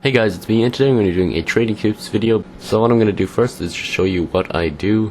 Hey guys, it's me, and today I'm going to be doing a trading tips video. So what I'm going to do first is just show you what I do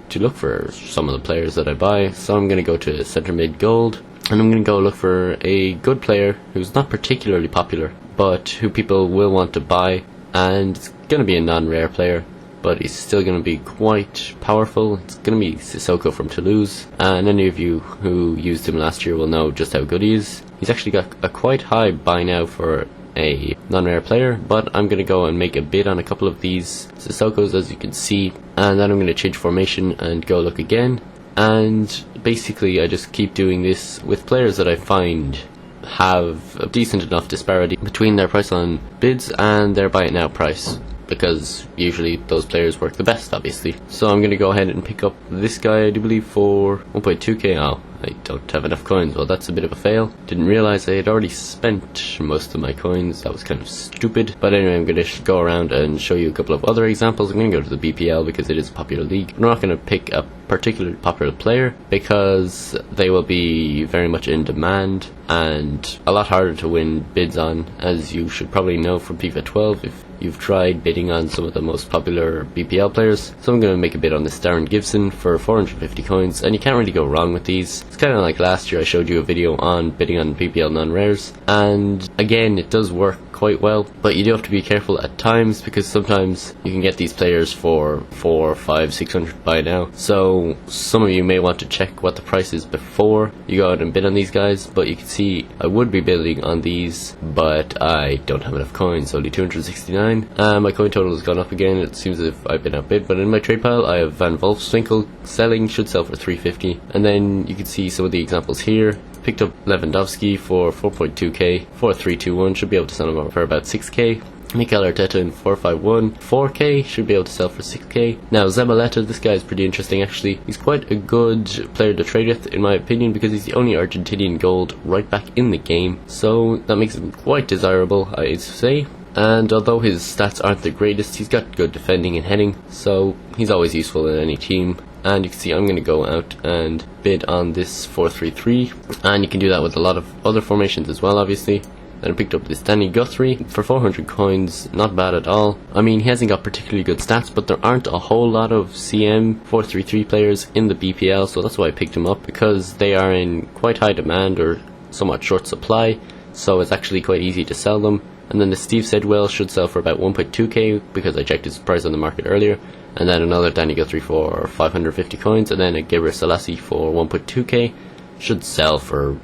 to look for some of the players that I buy. So I'm going to go to center mid gold, and I'm going to go look for a good player who's not particularly popular, but who people will want to buy, and it's going to be a non-rare player, but he's still going to be quite powerful. It's going to be Sissoko from Toulouse, and any of you who used him last year will know just how good he is. He's actually got a quite high buy now for a non-rare player, but I'm going to go and make a bid on a couple of these Sissokos, as you can see, and then I'm going to change formation and go look again. And basically I just keep doing this with players that I find have a decent enough disparity between their price on bids and their buy it now price, because usually those players work the best, obviously. So I'm going to go ahead and pick up this guy, I do believe, for 1.2k. Oh, I don't have enough coins. Well, that's a bit of a fail. Didn't realize I had already spent most of my coins. That was kind of stupid. But anyway, I'm going to go around and show you a couple of other examples. I'm going to go to the BPL because it is a popular league. I'm not going to pick a particularly popular player because they will be very much in demand and a lot harder to win bids on, as you should probably know from FIFA 12 if you've tried bidding on some of the most popular BPL players. So I'm going to make a bid on this Darren Gibson for 450 coins, and you can't really go wrong with these. It's kind of like last year I showed you a video on bidding on BPL non-rares, and again it does work quite well, but you do have to be careful at times because sometimes you can get these players for 400, 500, 600 by now. So some of you may want to check what the price is before you go out and bid on these guys, but you can see I would be bidding on these, but I don't have enough coins, only 269. My coin total has gone up again. It seems as if I've been outbid, but in my trade pile I have Van Wolfswinkel selling, should sell for 350, and then you can see some of the examples here. Picked up Lewandowski for 4.2k, 4321, should be able to sell him for about 6k. Mikel Arteta in 451, 4k, should be able to sell for 6k. Now Zabaleta, this guy is pretty interesting actually. He's quite a good player to trade with in my opinion, because he's the only Argentinian gold right back in the game, so that makes him quite desirable, I'd say. And although his stats aren't the greatest, he's got good defending and heading, so he's always useful in any team. And you can see I'm going to go out and bid on this 433, and you can do that with a lot of other formations as well, obviously. Then I picked up this Danny Guthrie for 400 coins, not bad at all. I mean, he hasn't got particularly good stats, but there aren't a whole lot of CM 433 players in the BPL, so that's why I picked him up, because they are in quite high demand or somewhat short supply, so it's actually quite easy to sell them. And then the Steve Sedwell should sell for about 1.2k because I checked his price on the market earlier. And then another Danny Guthrie for 550 coins, and then a Gebre Selassie for 1.2k should sell for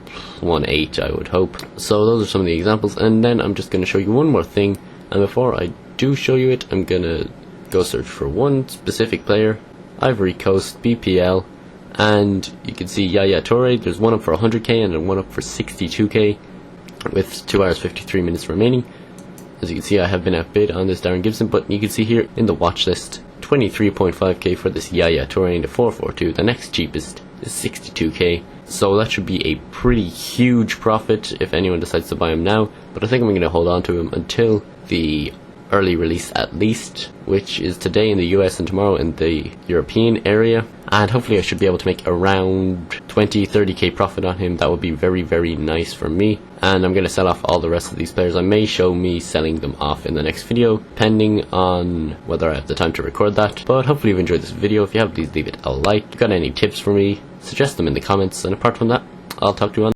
1.8, I would hope. So those are some of the examples, and then I'm just going to show you one more thing. And before I do show you it, I'm going to go search for one specific player, Ivory Coast BPL, and you can see Yaya Toure. There's one up for 100k and then one up for 62k with 2 hours 53 minutes remaining. As you can see, I have been outbid on this Darren Gibson, but you can see here in the watch list 23.5k for this Yaya Toure into 442. The next cheapest is 62k, so that should be a pretty huge profit if anyone decides to buy him now. But I think I'm going to hold on to him until the early release at least, which is today in the US and tomorrow in the European area, and hopefully I should be able to make around 20-30k profit on him. That would be very, very nice for me. And I'm going to sell off all the rest of these players. I may show me selling them off in the next video, depending on whether I have the time to record that. But hopefully you've enjoyed this video. If you have, please leave it a like. If you've got any tips for me, suggest them in the comments, and apart from that, I'll talk to you on